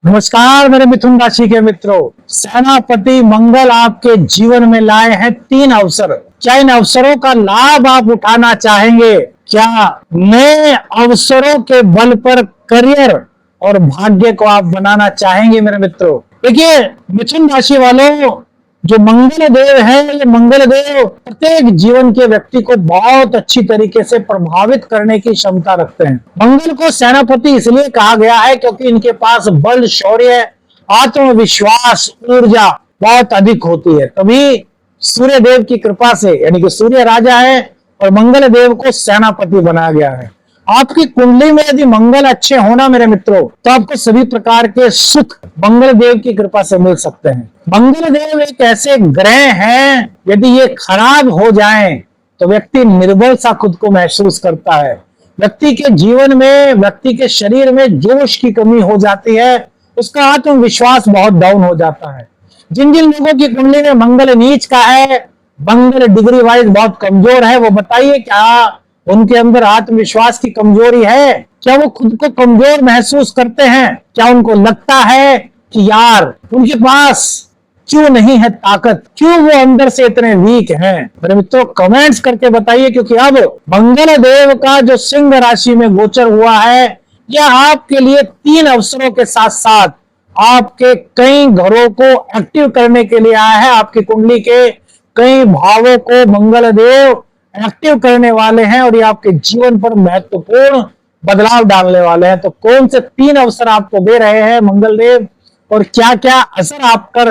नमस्कार मेरे मिथुन राशि के मित्रों। सेनापति मंगल आपके जीवन में लाए हैं 3 अवसर। क्या इन अवसरों का लाभ आप उठाना चाहेंगे? क्या नए अवसरों के बल पर करियर और भाग्य को आप बनाना चाहेंगे? मेरे मित्रों देखिए, मिथुन राशि वालों, जो मंगल देव है, ये मंगल देव प्रत्येक जीवन के व्यक्ति को बहुत अच्छी तरीके से प्रभावित करने की क्षमता रखते हैं। मंगल को सेनापति इसलिए कहा गया है क्योंकि इनके पास बल, शौर्य, आत्मविश्वास, ऊर्जा बहुत अधिक होती है। तभी सूर्य देव की कृपा से, यानी कि सूर्य राजा है और मंगल देव को सेनापति बनाया गया है। आपकी कुंडली में यदि मंगल अच्छे होना मेरे मित्रों, तो आपको सभी प्रकार के सुख मंगल देव की कृपा से मिल सकते हैं। मंगल देव एक ऐसे ग्रह हैं, यदि ये खराब हो जाएं तो व्यक्ति निर्बल सा खुद को महसूस करता है। व्यक्ति के जीवन में, व्यक्ति के शरीर में जोश की कमी हो जाती है, उसका आत्मविश्वास बहुत डाउन हो जाता है। जिन जिन लोगों की कुंडली में मंगल नीच का है, मंगल डिग्री वाइज बहुत कमजोर है, वो बताइए क्या उनके अंदर आत्मविश्वास की कमजोरी है? क्या वो खुद को कमजोर महसूस करते हैं? क्या उनको लगता है कि यार उनके पास क्यों नहीं है ताकत, क्यों वो अंदर से इतने वीक हैं? मेरे मित्रों कमेंट्स करके बताइए, क्योंकि अब मंगल देव का जो सिंह राशि में गोचर हुआ है, यह आपके लिए 3 अवसरों के साथ साथ आपके कई घरों को एक्टिव करने के लिए आया है। आपकी कुंडली के कई भावों को मंगल देव एक्टिव करने वाले हैं और ये आपके जीवन पर महत्वपूर्ण बदलाव डालने वाले हैं। तो कौन से 3 अवसर आपको दे रहे हैं मंगल देव और क्या क्या असर आप पर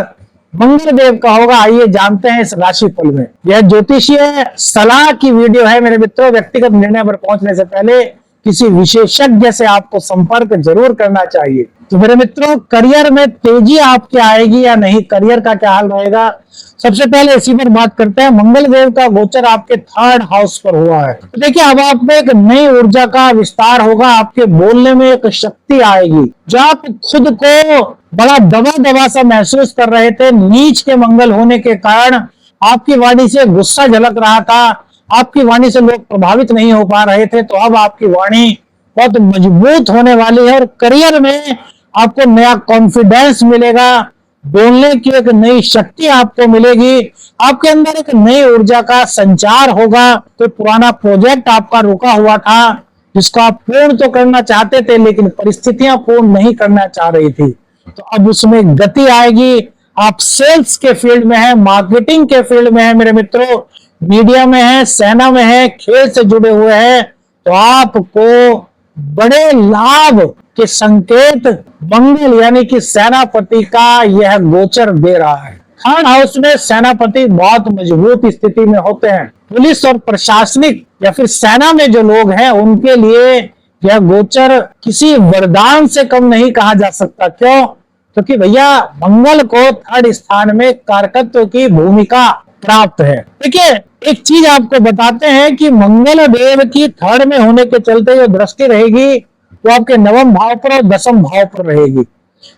मंगल देव का होगा, आइए जानते हैं इस राशिफल में। यह ज्योतिषीय सलाह की वीडियो है मेरे मित्रों। व्यक्तिगत निर्णय पर पहुंचने से पहले किसी विशेषज्ञ से आपको संपर्क जरूर करना चाहिए। तो मेरे मित्रों, करियर में तेजी आपके आएगी या नहीं, करियर का क्या हाल रहेगा, सबसे पहले इसी पर बात करते हैं। मंगल देव का गोचर आपके 3rd हाउस पर हुआ है, तो देखिए अब आप में एक नई ऊर्जा का विस्तार होगा। आपके बोलने में एक शक्ति आएगी। जो आप खुद को बड़ा दबा दबा सा महसूस कर रहे थे, नीच के मंगल होने के कारण आपकी वाणी से गुस्सा झलक रहा था, आपकी वाणी से लोग प्रभावित नहीं हो पा रहे थे, तो अब आपकी वाणी बहुत मजबूत होने वाली है और करियर में आपको नया कॉन्फिडेंस मिलेगा। बोलने की एक नई शक्ति आपको मिलेगी। आपके अंदर एक नई ऊर्जा का संचार होगा। तो पुराना प्रोजेक्ट आपका रुका हुआ था, जिसको आप पूर्ण तो करना चाहते थे लेकिन परिस्थितियां पूर्ण नहीं करना चाह रही थी, तो अब उसमें गति आएगी। आप सेल्स के फील्ड में है, मार्केटिंग के फील्ड में है मेरे मित्रों, मीडिया में है, सेना में है, खेल से जुड़े हुए हैं, तो आपको बड़े लाभ के संकेत मंगल यानी कि सेनापति का यह गोचर दे रहा है। 3rd हाउस में सेनापति बहुत मजबूत स्थिति में होते हैं। पुलिस और प्रशासनिक या फिर सेना में जो लोग हैं, उनके लिए यह गोचर किसी वरदान से कम नहीं कहा जा सकता। क्यों? क्योंकि भैया मंगल को 3rd स्थान में कारकत्व की भूमिका प्राप्त है। देखिए एक चीज आपको बताते हैं कि मंगल देव की 3rd में होने के चलते जो दृष्टि रहेगी वो आपके 9वें भाव पर और 10वें भाव पर रहेगी।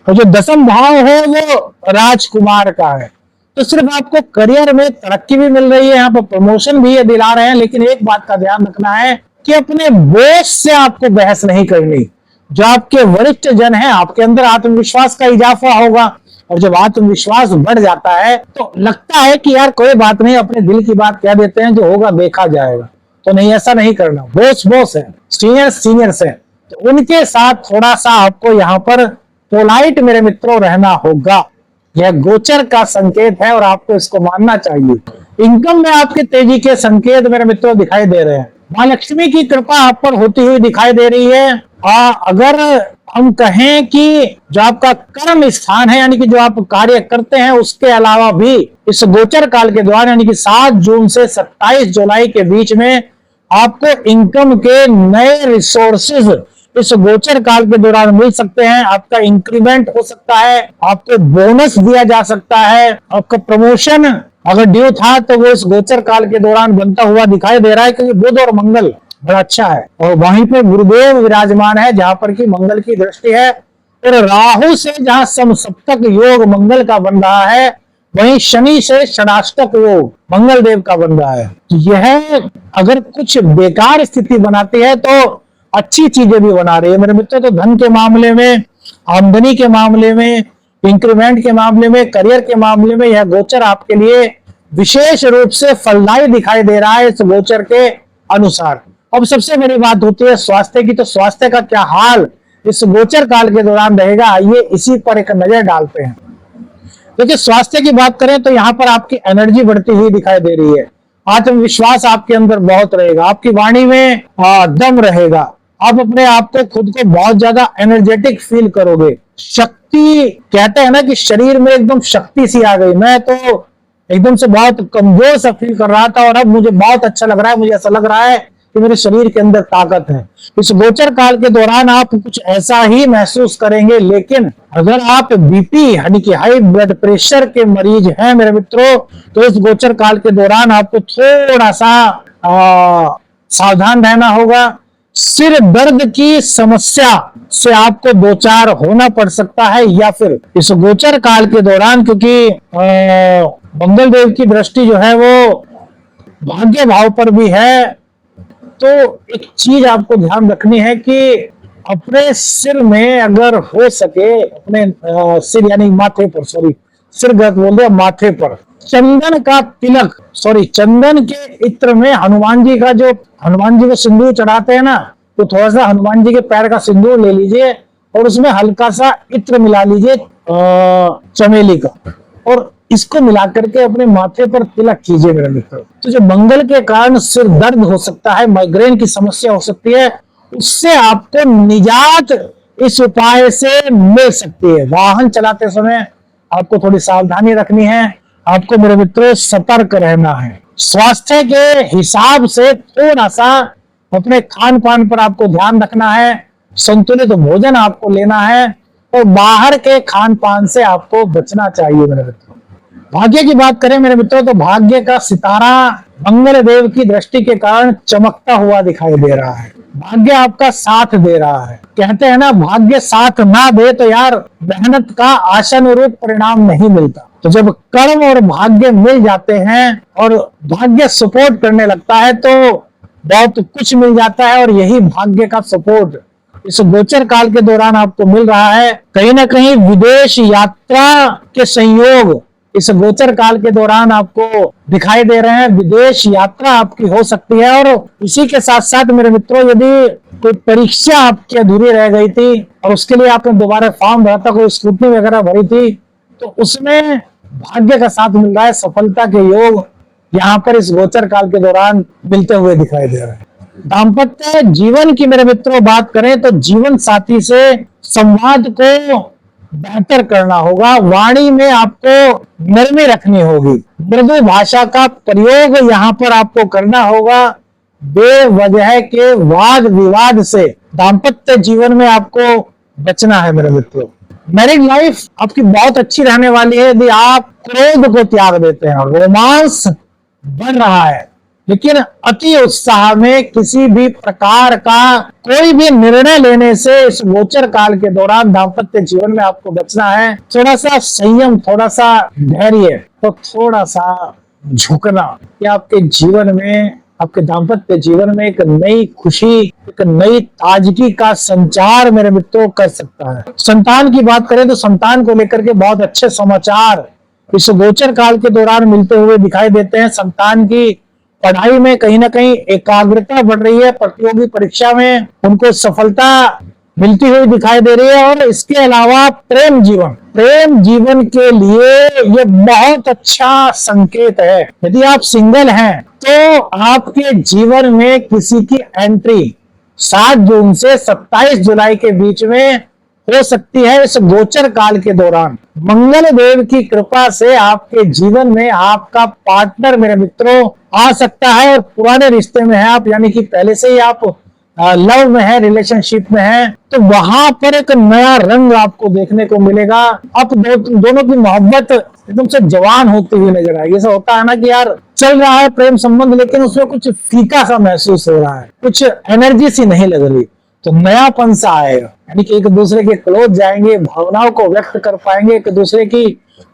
और जो 10वां भाव है वो राजकुमार का है। तो सिर्फ आपको करियर में तरक्की भी मिल रही है, यहाँ पर प्रमोशन भी ये दिला रहे हैं, लेकिन एक बात का ध्यान रखना है कि अपने बॉस से आपको बहस नहीं करनी। जो आपके वरिष्ठ जन है, आपके अंदर आत्मविश्वास का इजाफा होगा और जब आत्मविश्वास बढ़ जाता है तो लगता है कि यार कोई बात नहीं, अपने दिल की बात कह देते हैं, जो होगा देखा जाएगा। तो नहीं, ऐसा नहीं करना। बॉस बॉस है, सीनियर्स है, तो उनके साथ थोड़ा सा आपको यहाँ पर पोलाइट मेरे मित्रों रहना होगा। यह गोचर का संकेत है और आपको इसको मानना चाहिए। इनकम में आपके तेजी के संकेत मेरे मित्रों दिखाई दे रहे हैं। मां लक्ष्मी की कृपा आप पर होती हुई दिखाई दे रही है। अगर हम कहें कि जो आपका कर्म स्थान है, यानी कि जो आप कार्य करते हैं, उसके अलावा भी इस गोचर काल के दौरान, यानी कि 7 जून से 27 जुलाई के बीच में आपको इनकम के नए रिसोर्सेज इस गोचर काल के दौरान मिल सकते हैं। आपका इंक्रीमेंट हो सकता है, आपको बोनस दिया जा सकता है, आपका प्रमोशन अगर ड्यू था तो वो इस गोचर काल के दौरान बनता हुआ दिखाई दे रहा है, क्योंकि बुध और मंगल बड़ा अच्छा है और वहीं पे गुरुदेव विराजमान है जहां पर की मंगल की दृष्टि है। और राहु से जहां समसप्तक योग मंगल का बन रहा है, वहीं शनि से षडाष्टक योग मंगल देव का बन रहा है। यह अगर कुछ बेकार स्थिति बनाती है तो अच्छी चीजें भी बना रही है मेरे मित्रों। तो धन के मामले में आमदनी के मामले में, इंक्रीमेंट के मामले में, करियर के मामले में यह गोचर आपके लिए विशेष रूप से फलदायी दिखाई दे रहा है इस गोचर के अनुसार। अब सबसे बड़ी बात होती है स्वास्थ्य की, तो स्वास्थ्य का क्या हाल इस गोचर काल के दौरान रहेगा, आइए इसी पर एक नजर डालते हैं। देखिए स्वास्थ्य की बात करें तो यहाँ पर आपकी एनर्जी बढ़ती हुई दिखाई दे रही है, आत्मविश्वास आपके अंदर बहुत रहेगा, आपकी वाणी में दम रहेगा, आप अपने आप को खुद को बहुत ज्यादा एनर्जेटिक फील करोगे। शक्ति कहते हैं ना कि शरीर में एकदम शक्ति सी आ गई, मैं तो एकदम से बहुत कमजोर सा फील कर रहा था और अब मुझे बहुत अच्छा लग रहा है, मुझे ऐसा लग रहा है कि मेरे शरीर के अंदर ताकत है। इस गोचर काल के दौरान आप कुछ ऐसा ही महसूस करेंगे। लेकिन अगर आप बीपी यानी कि हाई ब्लड प्रेशर के मरीज हैं मेरे मित्रों, तो इस गोचर काल के दौरान आपको थोड़ा सा सावधान रहना होगा। सिर दर्द की समस्या से आपको दो चार होना पड़ सकता है, या फिर इस गोचर काल के दौरान, क्योंकि मंगल देव की दृष्टि जो है वो भाग्य भाव पर भी है, तो एक चीज आपको ध्यान रखनी है कि अपने सिर में अगर हो सके, अपने सिर यानी माथे पर, सॉरी सिर गलत बोल दिया, माथे पर चंदन का तिलक, सॉरी चंदन के इत्र में हनुमान जी का, जो हनुमान जी को सिंदूर चढ़ाते हैं ना, तो थोड़ा सा हनुमान जी के पैर का सिंदूर ले लीजिए और उसमें हल्का सा इत्र मिला लीजिए चमेली का, और इसको मिला करके अपने माथे पर तिलक कीजिए मेरे मित्र। तो जो मंगल के कारण सिर दर्द हो सकता है, माइग्रेन की समस्या हो सकती है, उससे आपको निजात इस उपाय से मिल सकती है। वाहन चलाते समय आपको थोड़ी सावधानी रखनी है, आपको मेरे मित्रों सतर्क रहना है। स्वास्थ्य के हिसाब से थोड़ा सा अपने खान पान पर आपको ध्यान रखना है, संतुलित भोजन आपको लेना है और बाहर के खान पान से आपको बचना चाहिए मेरे मित्रों। भाग्य की बात करें मेरे मित्रों, तो भाग्य का सितारा मंगल देव की दृष्टि के कारण चमकता हुआ दिखाई दे रहा है। भाग्य आपका साथ दे रहा है। कहते हैं ना, भाग्य साथ ना दे तो यार मेहनत का आशानुरूप परिणाम नहीं मिलता। तो जब कर्म और भाग्य मिल जाते हैं और भाग्य सपोर्ट करने लगता है तो बहुत कुछ मिल जाता है, और यही भाग्य का सपोर्ट इस गोचर काल के दौरान आपको मिल रहा है। कहीं ना कहीं विदेश यात्रा के संयोग इस गोचर काल के दौरान आपको दिखाई दे रहे हैं। विदेश यात्रा आपकी हो सकती है, और इसी के साथ साथ मेरे मित्रों, यदि कोई परीक्षा आपकी अधूरी रह गई थी और उसके लिए आपने दोबारा फॉर्म भरा था, कोई स्क्रूटनी वगैरह भरी थी, तो उसमें भाग्य का साथ मिल रहा है। सफलता के योग यहाँ पर इस गोचर काल के दौरान मिलते हुए दिखाई दे रहे हैं। दाम्पत्य जीवन की मेरे मित्रों बात करें तो जीवन साथी से संवाद को बेहतर करना होगा। वाणी में आपको नरमी रखनी होगी, मृदु भाषा का प्रयोग यहाँ पर आपको करना होगा। बेवजह के वाद विवाद से दाम्पत्य जीवन में आपको बचना है मेरे मित्रों। मैरिड लाइफ आपकी बहुत अच्छी रहने वाली है यदि आप क्रोध को त्याग देते हैं। रोमांस बढ़ रहा है, लेकिन अति उत्साह में किसी भी प्रकार का कोई भी निर्णय लेने से इस गोचर काल के दौरान दाम्पत्य जीवन में आपको बचना है। थोड़ा सा संयम, थोड़ा सा धैर्य, तो थोड़ा सा झुकना, ये आपके जीवन में, आपके दाम्पत्य जीवन में एक नई खुशी, एक नई ताजगी का संचार मेरे मित्रों कर सकता है। संतान की बात करें तो संतान को लेकर के बहुत अच्छे समाचार इस गोचर काल के दौरान मिलते हुए दिखाई देते हैं। संतान की पढ़ाई में कहीं ना कहीं एकाग्रता बढ़ रही है, प्रतियोगी परीक्षा में उनको सफलता मिलती हुई दिखाई दे रही है। और इसके अलावा प्रेम जीवन के लिए ये बहुत अच्छा संकेत है। यदि आप सिंगल हैं तो आपके जीवन में किसी की एंट्री 7 जून से 27 जुलाई के बीच में हो सकती है। इस गोचर काल के दौरान मंगल देव की कृपा से आपके जीवन में आपका पार्टनर मेरे मित्रों आ सकता है, और पुराने रिश्ते में है आप, यानी कि पहले से ही आप लव में है, रिलेशनशिप में है, तो वहां पर एक नया रंग आपको देखने को मिलेगा। अब दोनों की मोहब्बत एकदम से जवान होती हुई नजर आएगी। ऐसा होता है ना कि यार चल रहा है प्रेम संबंध, लेकिन उसमें कुछ फीका सा महसूस हो रहा है, कुछ एनर्जी सी नहीं लग रही, तो नयापन सा आएगा। यानी कि एक दूसरे के क्लोज जाएंगे, भावनाओं को व्यक्त कर पाएंगे, एक दूसरे की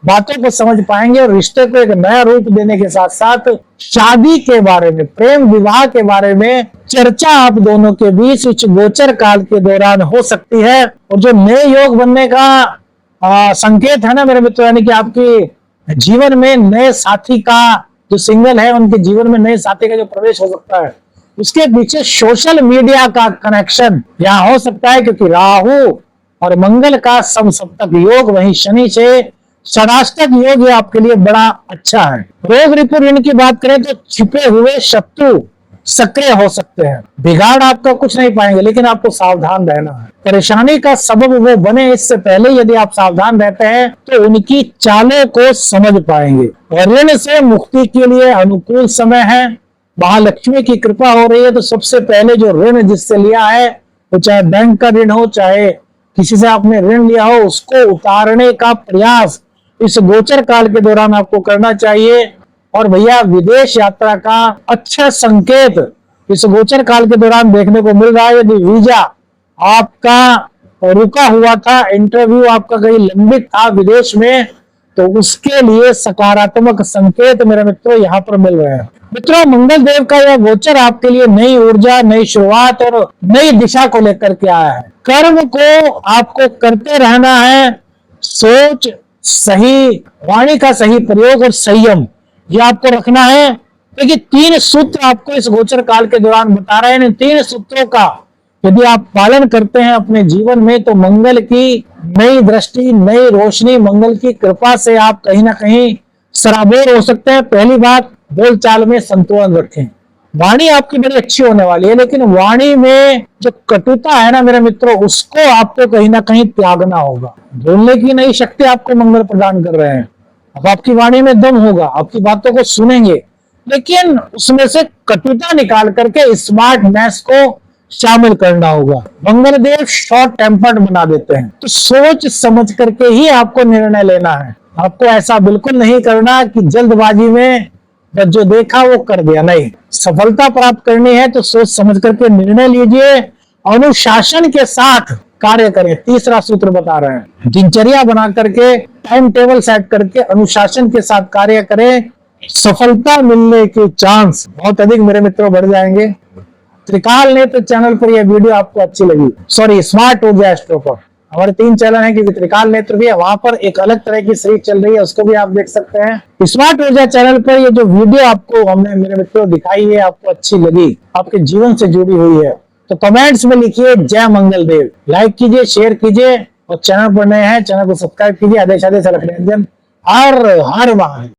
बातों को समझ पाएंगे और रिश्ते को एक नया रूप देने के साथ साथ शादी के बारे में, प्रेम विवाह के बारे में चर्चा आप दोनों के बीच इस गोचर काल के दौरान हो सकती है। और जो नए योग बनने का संकेत है ना मेरे मित्रों, यानी कि आपके जीवन में नए साथी का, जो सिंगल है उनके जीवन में नए साथी का जो प्रवेश हो सकता है, उसके पीछे सोशल मीडिया का कनेक्शन यहाँ हो सकता है, क्योंकि राहु और मंगल का समसप्तक योग, वहीं शनि से षडाष्टक योग, ये आपके लिए बड़ा अच्छा है। रोग रिपु ऋण की बात करें तो छिपे हुए शत्रु सक्रिय हो सकते हैं, बिगाड़ आपका कुछ नहीं पाएंगे, लेकिन आपको सावधान रहना है। परेशानी का सबब वो बने इससे पहले यदि आप सावधान रहते हैं तो उनकी चालों को समझ पाएंगे। और ऋण से मुक्ति के लिए अनुकूल समय है, महालक्ष्मी की कृपा हो रही है। तो सबसे पहले जो ऋण जिससे लिया है, वो चाहे बैंक का ऋण हो, चाहे किसी से आपने ऋण लिया हो, उसको उतारने का प्रयास इस गोचर काल के दौरान आपको करना चाहिए। और भैया विदेश यात्रा का अच्छा संकेत इस गोचर काल के दौरान देखने को मिल रहा है। यदि वीजा आपका रुका हुआ था, इंटरव्यू आपका कहीं लंबित था विदेश में, तो उसके लिए सकारात्मक संकेत मेरे मित्रों यहाँ पर मिल रहे हैं। मित्रों, मंगल देव का यह गोचर आपके लिए नई ऊर्जा, नई शुरुआत और नई दिशा को लेकर के आया है। कर्म को आपको करते रहना है, सोच सही, वाणी का सही प्रयोग और संयम ये आपको रखना है। देखिए 3 सूत्र आपको इस गोचर काल के दौरान बता रहे हैं। इन 3 सूत्रों का यदि आप पालन करते हैं अपने जीवन में, तो मंगल की नई दृष्टि, नई रोशनी, मंगल की कृपा से आप कहीं ना कहीं सराबोर हो सकते हैं। पहली बात, बोलचाल में संतुलन रखें। वाणी आपकी बड़ी अच्छी होने वाली है, लेकिन वाणी में जो कटुता है ना मेरे मित्रों, उसको आपको कहीं ना कहीं त्यागना होगा। बोलने की नई शक्ति आपको मंगल प्रदान कर रहे हैं। अब आपकी वाणी में दम होगा, आपकी बातों को सुनेंगे, लेकिन उसमें से कटुता निकाल करके स्मार्टनेस को शामिल करना होगा। मंगल देव शॉर्ट टेम्पर्ड बना देते हैं, तो सोच समझ करके ही आपको निर्णय लेना है। आपको ऐसा बिल्कुल नहीं करना कि जल्दबाजी में जो देखा वो कर दिया, नहीं। सफलता प्राप्त करनी है तो सोच समझ करके निर्णय लीजिए, अनुशासन के साथ कार्य करें। तीसरा सूत्र बता रहे हैं, दिनचर्या बना करके, टाइम टेबल सेट करके अनुशासन के साथ कार्य करें, सफलता मिलने के चांस बहुत अधिक मेरे मित्रों बढ़ जाएंगे। त्रिकाल नेत्र चैनल पर यह वीडियो आपको अच्छी लगी, सॉरी स्मार्ट ऊर्जा एस्ट्रो पर हमारे 3 चैनल हैं, क्योंकि त्रिकाल नेत्र भी है, वहां पर एक अलग तरह की सीरीज चल रही है, उसको भी आप देख सकते हैं। स्मार्ट ऊर्जा चैनल पर ये जो वीडियो आपको हमने मेरे मित्रों दिखाई है, आपको अच्छी लगी, आपके जीवन से जुड़ी हुई है, तो कमेंट्स में लिखिए जय मंगल देव, लाइक कीजिए, शेयर कीजिए, और चैनल पर नए हैं चैनल को सब्सक्राइब कीजिए। आदेश आदेश अलग निरंजन, हर हर महादेव।